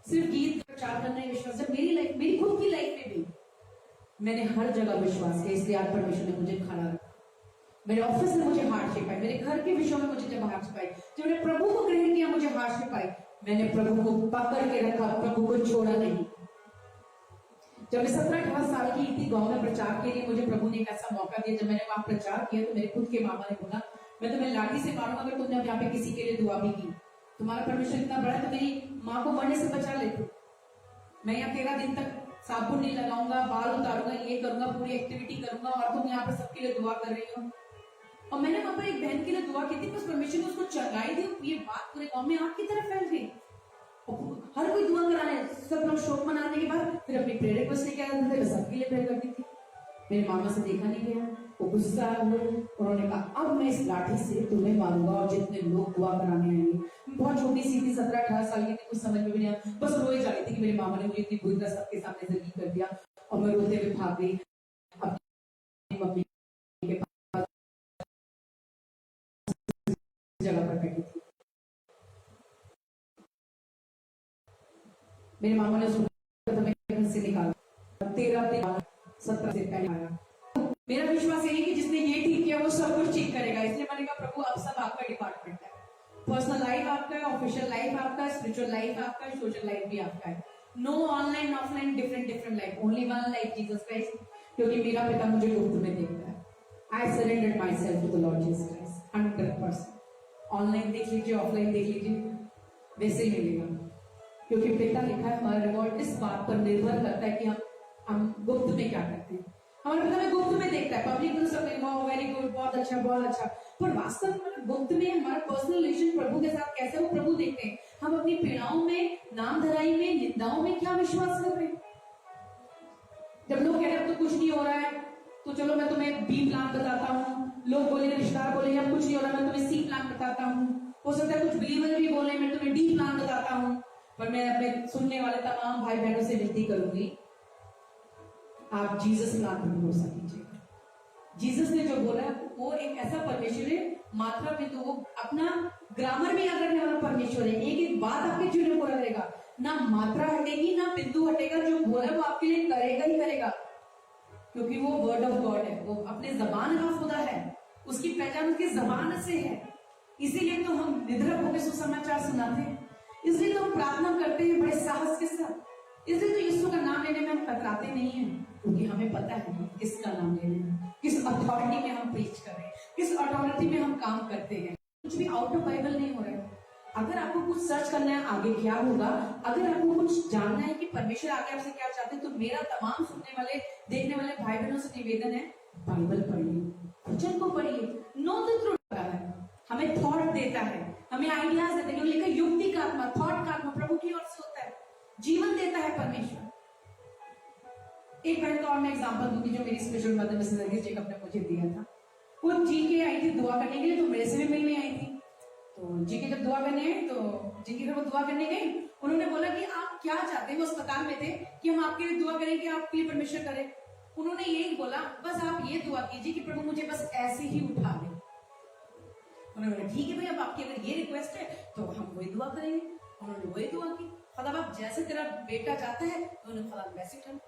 सिर्फ गीत प्रचार करना ही विश्वास है। मेरी खुद की लाइफ में भी मैंने हर जगह विश्वास किया, इसलिए आज परमेश्वर ने मुझे खड़ा रखा। मेरे ऑफिस में मुझे हार्डशिप आई, मेरे घर के विषयों में मुझे जब हार्डशिप आई, जब मैंने प्रभु को ग्रहण किया मुझे हार्डशिप आई, मैंने प्रभु को पकड़ के रखा, प्रभु को छोड़ा नहीं। जब मैं 17-18 साल की थी, गांव में प्रचार के लिए मुझे प्रभु ने एक ऐसा मौका दिया। जब मैंने वहां प्रचार किया तो मेरे खुद के मामा ने बोला, मैं तुम्हें लाठी से मारूंगा अगर तुमने यहाँ पे किसी के लिए दुआ भी की। तुम्हारा परमेश्वर इतना बड़ा है तो मेरी माँ को मरने से बचा लेते। मैं यहाँ 13 दिन तक साबुन नहीं लगाऊंगा, बाल उतारूंगा, ये करूंगा, पूरी एक्टिविटी करूंगा, और तुम यहाँ पे सबके लिए दुआ कर रही हो। और मैंने वहां पर एक बहन के लिए दुआ की थी, बस परमेश्वर ने उसको चंगाई दी। ये बात पूरे गांव में आग की तरह फैल गई। हर कोई दुआ कराने, सब लोग शोक मनाने के बाद फिर अपनी प्रेयर रिक्वेस्ट लेके आते थे, सबके लिए प्रेयर करती थी। मेरे मामा से देखा नहीं गया, वो गुस्सा हुए, उन्होंने कहा अब मैं इस लाठी से तुम्हें मारूंगा और जितने लोग दुआ कराने आएंगे। बहुत छोटी सी थी, 17-18 साल की थी, कुछ समझ में भी नहीं आया, बस रोए जा रही थी कि मेरे मामा ने मुझे इतनी बुरी तरह सबके सामने जलील कर दिया। और मैं रोते हुए भाग गई अपनी मम्मी के पास, जगह पर बैठी थी। मेरे मामा ने घर से निकाला, 13 दिन 17 से पहले आया। मेरा विश्वास यही कि जिसने ये ठीक किया वो सब कुछ ठीक करेगा। इसलिए मैंने कहा प्रभु अब सब आपका डिपार्टमेंट है। पर्सनल लाइफ आपका है, ऑफिशियल लाइफ आपका है, स्पिरिचुअल लाइफ आपका है, सोशल लाइफ भी आपका है। No online offline, different life, only one life, Jesus Christ. क्योंकि मेरा पिता मुझे गुप्त में देखता है। I surrendered myself to the lord Jesus Christ 100%। Online देख लीजिए, ऑफलाइन देख लीजिए, वैसे ही मिलेगा। क्योंकि पिता लिखा है, हमारा रिवॉर्ड इस बात पर निर्भर करता है कि हम गुप्त में क्या करते हैं। हमारा पिता में गुप्त में देखता है, पब्लिक में सब वेरी गुड, बहुत अच्छा बहुत अच्छा, पर वास्तव में गुप्त में हमारा पर्सनल रिलेशन प्रभु के साथ कैसे वो प्रभु देखते हैं। हम अपनी पीड़ाओं में, नाम धराई में, निंदाओं में क्या विश्वास कर रहे हैं। जब लोग कह रहे हैं तो कुछ नहीं हो रहा है, तो चलो मैं तुम्हें बी प्लान बताता हूँ। लोग बोले, रिश्तेदार बोले यार कुछ नहीं हो रहा, मैं तुम्हें सी प्लान बताता हूँ। हो सकता है कुछ बिलीवर भी बोले मैं तुम्हें डी प्लान बताता हूँ। पर मैं अपने सुनने वाले तमाम भाई बहनों से विनती करूंगी, आप जीसस प्लान पर भरोसा कीजिए। जीसस ने जो बोला वो एक ऐसा परमेश्वर है, मात्रा बिंदु, वो अपना ग्रामर भी याद रखने वाला परमेश्वर है। एक एक बात आपके जीवन में पूरा रहेगा, ना मात्रा हटेगी ना बिंदु हटेगा, जो बोला वो आपके लिए करेगा ही करेगा, क्योंकि वो वर्ड ऑफ गॉड है, वो अपने जबान का खुदा है, उसकी पहचान उसकी जबान से है। इसीलिए तो हम निडर होकर सुसमाचार सुनाते हैं, इसलिए तो हम प्रार्थना करते हैं बड़े साहस के साथ, इसलिए तो यीशु का नाम लेने में हम कतराते नहीं है, क्योंकि हमें पता है किसका नाम लेना है, किस अथॉरिटी में हम प्रीच कर रहे हैं, किस अथॉरिटी में हम काम करते हैं। कुछ भी आउट ऑफ बाइबल नहीं हो रहा है। अगर आपको कुछ सर्च करना है आगे क्या होगा, अगर आपको कुछ जानना है कि परमेश्वर आगे आपसे क्या चाहते हैं, तो मेरा तमाम सुनने वाले देखने वाले भाई बहनों से निवेदन है, बाइबल पढ़िए, वचन को पढ़िए। नो द ट्रूथ है, हमें थॉट देता है, हमें आइडियाज देता है, लेकिन युक्ति का आत्मा, थॉट का आत्मा प्रभु की ओर से होता है, जीवन देता है परमेश्वर। एक बहन का और मैं एग्जांपल दूंगी जो मेरी spiritual mother Mrs Nargis Jacob ने मुझे दिया था। वो जी के आई थी दुआ करने के लिए, तो मेरे से भी मिलने आई थी। तो जी के जब दुआ करने आई तो जी के वो दुआ करने गई, उन्होंने बोला कि आप क्या चाहते हैं, वो अस्पताल में थे कि हम आपके लिए दुआ करें कि आपके लिए परमेश्वर करे। उन्होंने यही बोला, बस आप ये दुआ कीजिए कि प्रभु मुझे बस ऐसे ही उठा ले। उन्होंने बोला ठीक है भाई, अब आपकी अगर ये रिक्वेस्ट है तो हम वही दुआ करेंगे। उन्होंने वही दुआ की, खुदा बाप जैसे तेरा बेटा चाहता है तो उन्होंने खुदा वैसे उठा।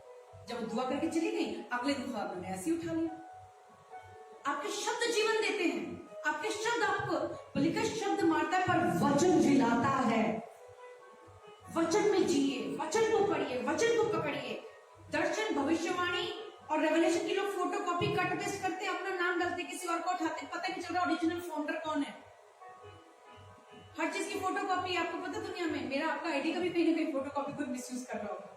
जब वो दुआ करके चली गई, अगले दिन खुदा ने ऐसे उठा लिया। आपके शब्द जीवन देते हैं, आपके शब्द आपको लिखा शब्द मारता है पर वचन जिलाता है। वचन में जिए, वचन को पढ़िए, वचन को पकड़िए। दर्शन, भविष्यवाणी और रेवलेशन की लोग फोटो कॉपी कट पेस्ट करते हैं, अपना नाम डालते, किसी और को उठाते, पता नहीं चल रहा ओरिजिनल फाउंडर कौन है। हर चीज की फोटो कॉपी, आपको पता दुनिया में मेरा आपका आईडी का भी कहीं ना कहीं फोटो कॉपी कोई मिसयूज कर रहा होगा।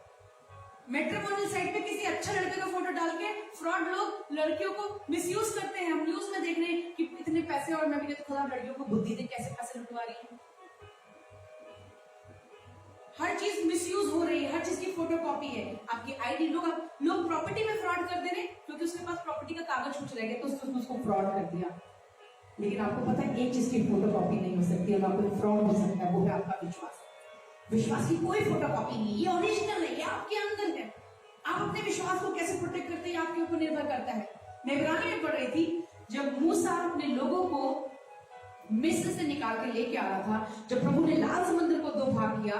मैट्रिमोनियल साइट पे किसी अच्छे लड़के का फोटो डाल के फ्रॉड लोग लड़कियों को मिसयूज करते हैं। हम न्यूज में देख रहे हैं कि इतने पैसे, और मैं भी तो खुदा लड़कियों को बुद्धि दे कैसे पैसे लुटवा रही है। हर चीज मिसयूज हो रही है, हर चीज की फोटो कॉपी है, आपकी आईडी। लोग प्रॉपर्टी में फ्रॉड कर दे रहे क्योंकि उसके पास प्रॉपर्टी का कागज कुछ रह गया तो उसको फ्रॉड कर दिया। लेकिन आपको पता है एक चीज की फोटो कॉपी नहीं हो सकती, और आपको फ्रॉड हो सकता है, वो है आपका विश्वास। विश्वास की कोई फोटो कॉपी नहीं, ये ओरिजिनल है, ये आपके अंदर है। आप अपने विश्वास को कैसे प्रोटेक्ट करते हैं आपके ऊपर निर्भर करता है। मैं इब्रानी में पढ़ रही थी, जब मूसा अपने लोगों को मिस्र से निकाल के लेके आ रहा था, जब प्रभु ने लाल समंदर को दो भाग किया,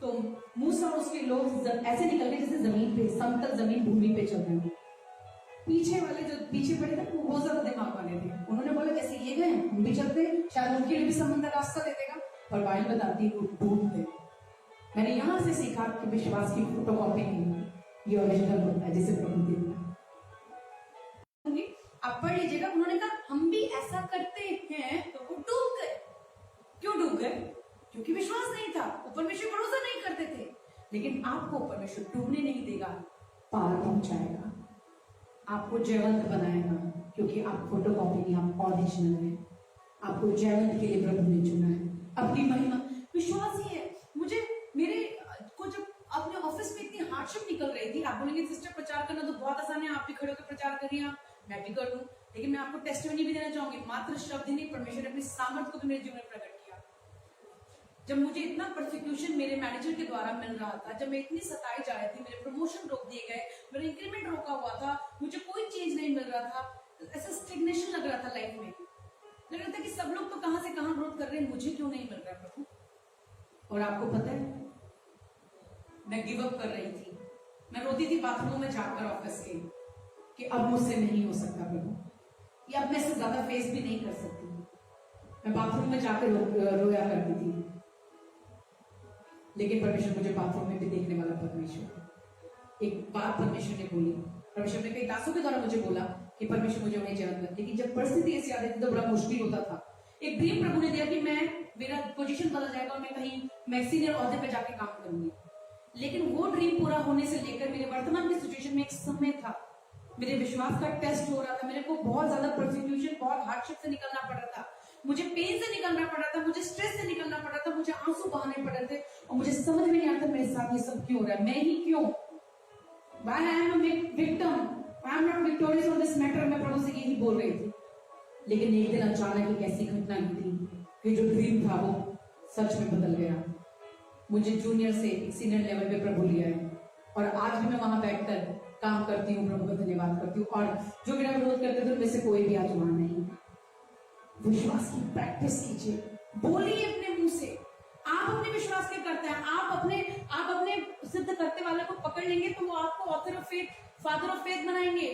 तो मूसा और उसके लोग ऐसे निकल गए जैसे जमीन पे, समतल जमीन भूमि पे चल रहे हो। पीछे वाले जो पीछे पड़े थे वो बहुत ज्यादा दिमाग वाले थे, उन्होंने बोला जैसे ये गए हम भी चलते, शायद उनके लिए भी समंदर रास्ता दे देगा। पर बाइबल बताती है वो ढूंढते। मैंने यहां से सीखा कि विश्वास की फोटो कॉपी नहीं, ये ओरिजिनल होता है जिसे प्रभु देता है। आप पढ़ लीजिएगा, उन्होंने कहा हम भी ऐसा करते हैं, तो वो डूब गए। क्यों डूब गए? क्योंकि विश्वास नहीं था, वो परमेश्वर भरोसा नहीं करते थे। लेकिन आपको परमेश्वर डूबने नहीं देगा, पार पहुंचाएगा, आपको जयवंत बनाएगा, क्योंकि आप फोटो कॉपी नहीं, आप ओरिजिनल है। आपको जयवंत के लिए प्रभु ने चुना है। अपनी महिमा विश्वास ही है। मुझे मेरे को जब अपने ऑफिस में इतनी हार्डशिप निकल रही थी, आप बोलेंगे सिस्टर प्रचार करना तो बहुत आसान है, आप भी खड़े होकर प्रचार करिए, मैं भी कर दूं। लेकिन मैं आपको टेस्टिमनी भी देना चाहूंगी, मात्र शब्द ही नहीं, परमेश्वर ने अपनी सामर्थ्य को भी मेरे जीवन में प्रकट किया। जब मुझे इतना प्रोसिक्यूशन मेरे मैनेजर के द्वारा मिल रहा था, जब मैं इतनी सताई जा रही थी, मेरे प्रमोशन रोक दिए गए, मेरा इंक्रीमेंट रोका हुआ था, मुझे कोई चेंज नहीं मिल रहा था, ऐसा स्टेग्नेशन लग रहा था लाइफ में। लग रहा था कि सब लोग तो कहां से कहां ग्रोथ कर रहे हैं, मुझे क्यों नहीं मिल रहा प्रभु। और आपको पता है मैं गिव अप कर रही थी, मैं रोती थी बाथरूम में जाकर ऑफिस के कि अब मुझसे नहीं हो सकता प्रभु, या अब मैं इससे ज्यादा फेस भी नहीं कर सकती। मैं बाथरूम में जाकर रोया करती थी। लेकिन परमेश्वर मुझे बाथरूम में भी देखने वाला परमेश्वर। एक बात परमेश्वर ने बोली, परमेश्वर ने कई दासों के द्वारा मुझे बोला कि परमेश्वर मुझे उन्हें जन्म दे। लेकिन जब परिस्थिति ऐसी आ रही थी तो बड़ा मुश्किल होता था। एक ड्रीम प्रभु ने दिया कि मेरा पोजीशन बदल जाएगा और मैं कहीं सीनियर ओहदे पे जाके काम करूंगी। लेकिन वो ड्रीम पूरा होने से लेकर मेरे वर्तमान की सिचुएशन में एक समय था, मेरे विश्वास का टेस्ट हो रहा था, मेरे को बहुत ज्यादा प्रोसिक्यूशन, बहुत हार्डशिप से निकलना पड़ रहा था, मुझे पेन से निकलना पड़ रहा था, मुझे स्ट्रेस से निकलना पड़ रहा था, मुझे आंसू बहाने पड़ रहे थे, और मुझे समझ में नहीं आता मेरे साथ ये सब क्यों हो रहा है, मैं ही क्यों, Why I am a victim, I am not victorious on this matter। मैं प्रभु से यही बोल रही थी। लेकिन एक दिन अचानक एक ऐसी घटना घटी कि जो ड्रीम था वो सच में बदल गया। मुझे जूनियर से एक सीनियर लेवल पे प्रभु लिया है, और आज भी मैं वहां बैठकर काम करती हूँ, प्रभु का धन्यवाद करती हूँ। और जो मेरा विरोध करते थे उनमें से कोई भी आज वहां नहीं। विश्वास की प्रैक्टिस कीजिए, बोलिए अपने मुंह से। आप अपने विश्वास के करते हैं, आप अपने सिद्ध करते वाले को पकड़ लेंगे तो वो आपको author of faith, father of faith बनाएंगे।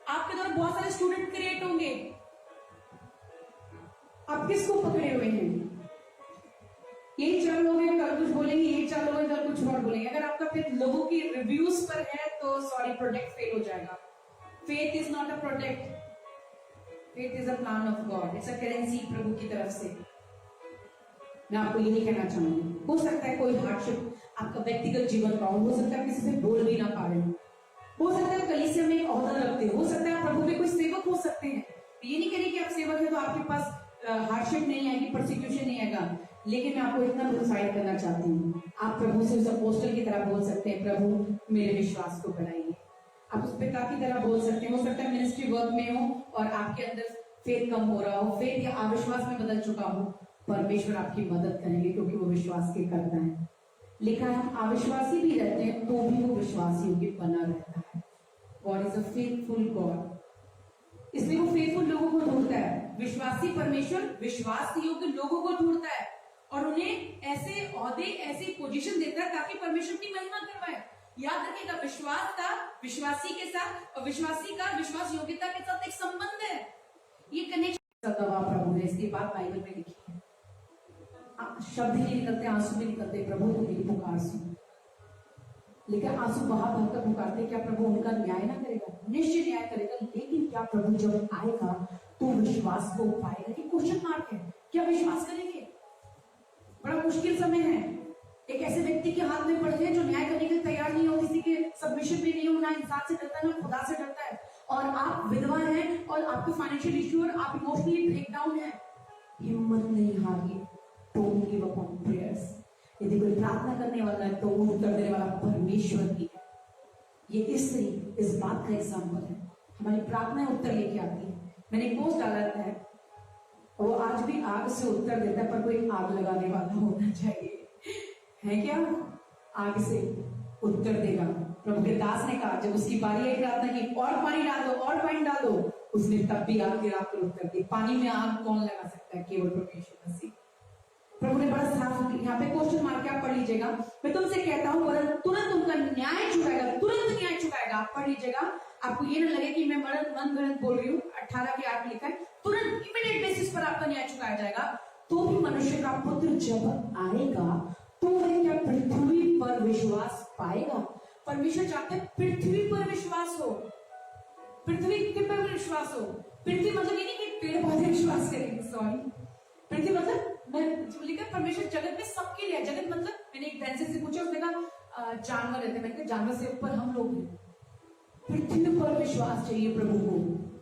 आपके द्वारा बहुत सारे स्टूडेंट क्रिएट होंगे। आप किसको पकड़े हुए हैं? यही 4 लोग हैं, कल कुछ बोलेंगे, यही 4 लोग हैं, कल कुछ और बोलेंगे। अगर आपका फेथ लोगों की रिव्यूज पर है तो सॉरी, प्रोडक्ट फेल हो जाएगा। Faith is not a product, faith is a plan of God, it's a currency प्रभु की तरफ से। मैं आपको यही कहना चाहूंगी, हो सकता है कोई हार्डशिप आपका व्यक्तिगत जीवन का हो सकता है किसी से बोल भी ना पा रहे हो सकता है कलीसिया में एक ओहदा रखते हो सकता है आप प्रभु के कोई सेवक हो सकते हैं। ये नहीं कह रही कि आप सेवक है तो आपके पास हार्डशिप नहीं आएगी, परसिक्यूशन नहीं आएगा, लेकिन मैं आपको इतना प्रोत्साहित करना चाहती हूँ, आप प्रभु से उस अपोस्टल की तरह बोल सकते हैं, प्रभु मेरे विश्वास को बढ़ाइए। आप उस पिता की तरह बोल सकते हैं। हो सकता है मिनिस्ट्री वर्क में हो और आपके अंदर फेथ कम हो रहा हो, फेथ या अविश्वास में बदल चुका हो, परमेश्वर आपकी मदद करेंगे क्योंकि वो विश्वास के करता है। लिखा है हम अविश्वासी भी रहते हैं तो भी वो विश्वासी योग्य बना रहता है। God is a faithful God, इसलिए वो फेथफुल लोगों को ढूंढता है। विश्वासी परमेश्वर विश्वास योग्य लोगों को ढूंढता है और उन्हें ऐसे ओहदे, ऐसी पोजीशन देता है ताकि परमेश्वर की महिमा करवाए। याद रखिएगा, विश्वास का विश्वासी के साथ और विश्वासी का विश्वास योग्यता के साथ एक संबंध है। ये कनेक्शन दवा प्रभु ने, इसकी बात बाइबल में लिखी है। शब्द ही नहीं निकलते, आंसू भी निकलते, प्रभु तो मेरी पुकार सुन। लेकिन आंसू बहा बहाकर पुकारते, क्या प्रभु उनका न्याय ना करेगा? निश्चय न्याय करेगा, लेकिन क्या प्रभु जब आएगा तो विश्वास को पाएगा? ये क्वेश्चन मार्क है। क्या विश्वास करेंगे? बड़ा मुश्किल समय है। एक ऐसे व्यक्ति के हाथ में पड़ जाए जो न्याय करने के लिए तैयार नहीं हो, किसी के सबमिशन में नहीं हो, ना इंसान से डरता है ना खुदा से डरता है, और आप विधवा हैं और आपके फाइनेंशियल इश्यू और आप इमोशनली ब्रेकडाउन है। हिम्मत नहीं हारिए, don't give up on prayers. यदि कोई प्रार्थना करने वाला है तो वो उत्तर देने वाला परमेश्वर ही है। ये स्त्री इस बात का एग्जाम्पल है। हमारी प्रार्थना उत्तर लेके आती है। मैंने एक पोस्ट डाला है, वो आज भी आग से उत्तर देता है, पर कोई आग लगाने वाला होना चाहिए, है क्या? आग से उत्तर देगा। प्रभु के दास ने कहा, जब उसकी बारी आई प्रार्थना की, और पानी डाल दो, और पानी डाल दो, उसने तब भी आग गिराकर उत्तर दी। पानी में आग कौन लगा सकता है? केवल परमेश्वर मसीह। प्रभु ने बड़ा साफ, यहाँ पे क्वेश्चन मार के आप पढ़ लीजिएगा। मैं तुमसे कहता हूँ तुरंत उनका न्याय चुकाएगा, तुरंत न्याय चुकाएगा। आप पढ़ लीजिएगा, आपको ये ना लगे कि मैं मन गणित बोल रही हूँ। 18 के 8 लिखा है, तुरंत इमीडिएट बेसिस पर आपका न्याय चुकाया जाएगा। तो भी मनुष्य का पुत्र जब आएगा तो वह क्या पृथ्वी पर विश्वास पाएगा? परमेश्वर चाहते हैं पृथ्वी पर विश्वास हो, पृथ्वी के पर विश्वास हो। पृथ्वी मतलब ये नहीं कि पेड़ पौधे विश्वास करेंगे, सॉरी। पृथ्वी मतलब मैं जो लिखा परमेश्वर जगत में सबके लिए। जगत मतलब, मैंने एक बहन से पूछा, उसने कहा जानवर रहते। मैंने कहा जानवर से ऊपर हम लोग हैं। पृथ्वी पर विश्वास चाहिए प्रभु को।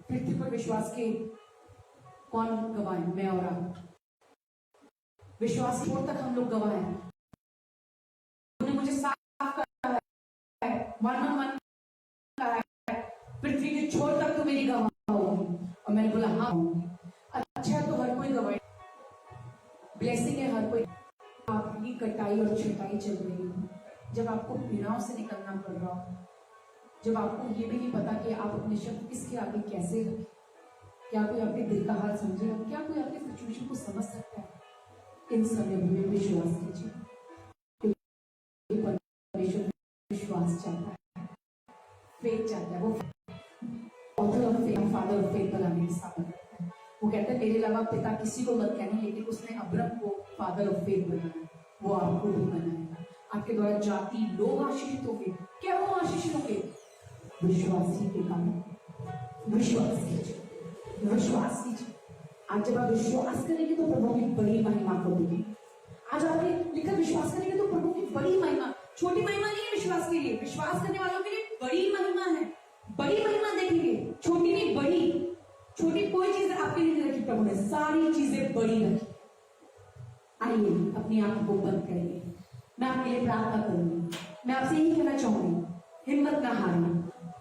पृथ्वी पर विश्वास के कौन गवाह है? मैं और आप। विश्वास छोड़ तक हम लोग गवाह हैं। उन्होंने मुझे साफ कहा है, 1-on-1 कहा है, पृथ्वी के छोड़ तक तो मेरी गवाह होगी। और मैंने बोला हाँ होगी। अच्छा, तो हर कोई गवाह, ब्लेसिंग है हर कोई। आपकी कटाई और छटाई चल रही है, जब आपको पीड़ाओं से निकलना पड़ रहा हो, जब आपको ये भी नहीं पता कि आप अपने शब्द किसके आगे कैसे रखें, क्या कोई आपके दिल का हाल समझेगा? क्या कोई आपके सिचुएशन को समझ सकता है? इन समय में विश्वास कीजिए, परमेश्वर विश्वास चाहता है, फेथ चाहता है। वो author of faith, father of faith बनाने की स्थापना करता है। वो कहता है मेरे अलावा पिता किसी को मत कहना, लेकिन उसने अब्राहम को फादर ऑफ फेथ बनाया, वो आपको भी बनाएगा। आपके द्वारा जाति लोग आशीषित होंगे। क्या वो आशीषित होंगे? विश्वासी के कारण। विश्वास कीजिए, विश्वास कीजिए। आज जब आप विश्वास करेंगे तो प्रभु की बड़ी महिमा होगी। आज आपने लिखा विश्वास करेंगे तो प्रभु की बड़ी महिमा। छोटी महिमा नहीं है विश्वास के लिए, विश्वास करने वालों के लिए बड़ी महिमा है। बड़ी महिमा देखेंगे, छोटी नहीं बड़ी। छोटी कोई चीज आपके लिए नहीं रखी प्रभु ने, सारी चीजें बड़ी रखी। आइए अपनी आंख को बंद करेंगे, मैं आपके लिए प्रार्थना करूंगी। मैं आपसे यही कहना चाहूंगी, हिम्मत ना हारें,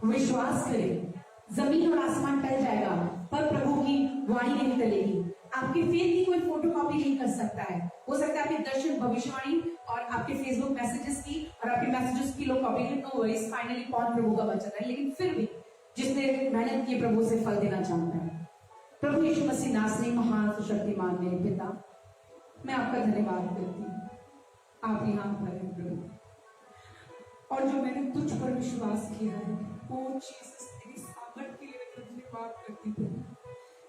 विश्वास करें। जमीन और आसमान टल जाएगा पर प्रभु की वाणी नहीं टलेगी। आपकी फेथ की कोई फोटोकॉपी नहीं कर सकता है। हो सकता है आपके दर्शन, भविष्यवाणी और आपके फेसबुक मैसेजेस की और आपके मैसेजेस की लोग कॉपी नो वॉइस फाइनली कौन प्रभु का वचन है, लेकिन फिर भी जिसने मेहनत की प्रभु से फल देना चाहता है। प्रभु यीशु मसीह नासरी महान शक्तिमान मेरे पिता, मैं आपका धन्यवाद करती हूँ। आप यहाँ पर हैं प्रभु, और जो मैंने तुझ पर विश्वास किया है वो चीज तेरी सामर्थ के लिए मैं धन्यवाद करती हूँ।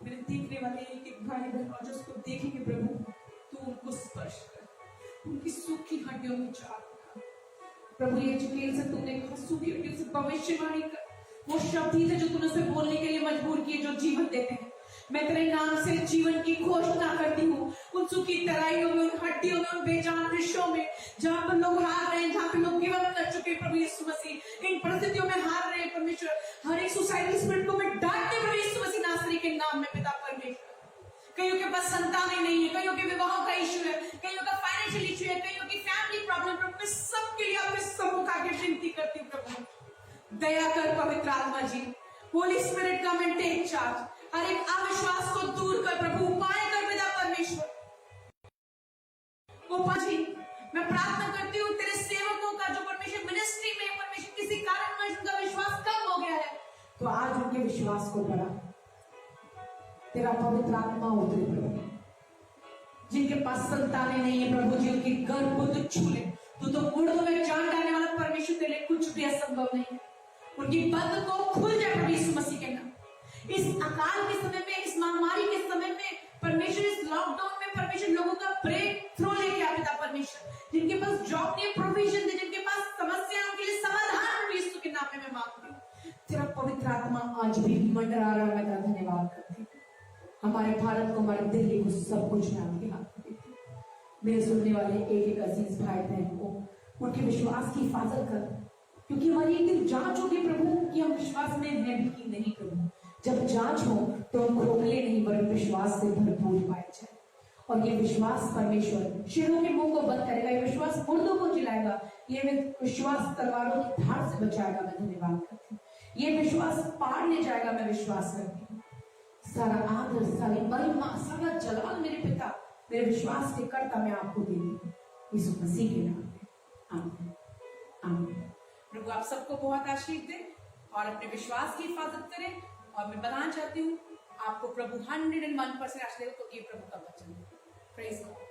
मेरे देखने वाले एक एक भाई बहन और जो उसको देखेंगे प्रभु, तू उनको स्पर्श कर, उनकी सूखी हड्डियों में चाक कर प्रभु। ये जुकेल से तुमने कहा सूखी हड्डियों से भविष्यवाणी कर, वो शब्द ही थे जो तूने उसे बोलने के लिए मजबूर किए, जो जीवन देते हैं। मैं तेरे नाम से जीवन की घोषणा करती हूँ उन सूखी तराइयों में, उन हड्डियों में, उन बेजान विषयों में जहां पर लोग हार रहे हैं, जहां पर लोग गिव अप कर चुके हैं प्रभु यीशु मसीह, इन परिस्थितियों में हार रहे हैं परमेश्वर। हर एक सुसाइडल स्पिरिट को मैं डांटते प्रभु यीशु मसीह नासरी के नाम में पिता परमेश्वर। कईयों के पास संतान ही नहीं है, कईयों के विवाह का इश्यू है, कईयों का फाइनेंशियल इश्यू है, कईयों की फैमिली प्रॉब्लम, प्रभु मैं सबके लिए आपके सम्मुख आके विनती करती हूँ प्रभु दया कर पवित्र आत्मा ji, holy spirit come and take charge. हर एक अविश्वास को दूर कर प्रभु, उपाय कर पिता परमेश्वर। जी मैं प्रार्थना करती हूँ तेरे सेवकों का जो परमेश्वर मिनिस्ट्री में परमेश्वर किसी कारण उनका विश्वास कम हो गया है, तो आज उनके विश्वास को बढ़ा, तेरा पवित्र आत्मा उतरे प्रभु। जिनके पास संतानें नहीं है प्रभु जी, उनके गर्भ को तो छू ले, तो मुर्दों में जान डालने वाला परमेश्वर, तेरे लिए कुछ भी असंभव नहीं है। उनकी बंद को खुल जाए प्रभु यीशु मसीह के नाम। इस अकाल के समय में, इस महामारी के समय में परमेश्वर, इस लॉकडाउन में परमेश्वर लोगों का ब्रेक थ्रू लेके आ पिता परमेश्वर। जिनके पास जॉब नहीं, प्रोविजन दे, जिनके पास समस्या, उनके लिए समाधान प्रभु यीशु के नाम में मैं मांगती हूँ। तेरा पवित्र आत्मा आज भी मंडरा रहा है, मैं तेरा धन्यवाद करती हूँ। हमारे भारत को, हमारे दिल्ली को, सब कुछ मैं आपके हाथ में देती हूँ। मेरे सुनने वाले एक एक अजीज भाई बहन को उनके विश्वास की हिफाजत कर, क्योंकि हमारी एक दिन जांच होगी प्रभु कि हम विश्वास में हैं भी कि नहीं प्रभु। जब जांच हो तो हम खोखले नहीं वरन विश्वास से भरपूर पाए जाए, और ये विश्वास परमेश्वर शेरों के मुंह को बंद करेगा, ये विश्वास मुर्दों को जिलाएगा, ये विश्वास तलवारों की धार से बचाएगा। मैं धन्यवाद करती हूँ। ये विश्वास पार ले जाएगा, मैं विश्वास करती हूँ। सारा आदर, सारी महिमा, सारा जलाल मेरे पिता, मेरे विश्वास के कर्ता मैं आपको देती हूँ यीशु मसीह के नाम में, आमीन आमीन। प्रभु आप सबको बहुत आशीष दे और अपने विश्वास की हिफाजत करें। और मैं बताना चाहती हूँ आपको प्रभु 101% आशीष देगा, तो ये प्रभु का वचन है। Praise God.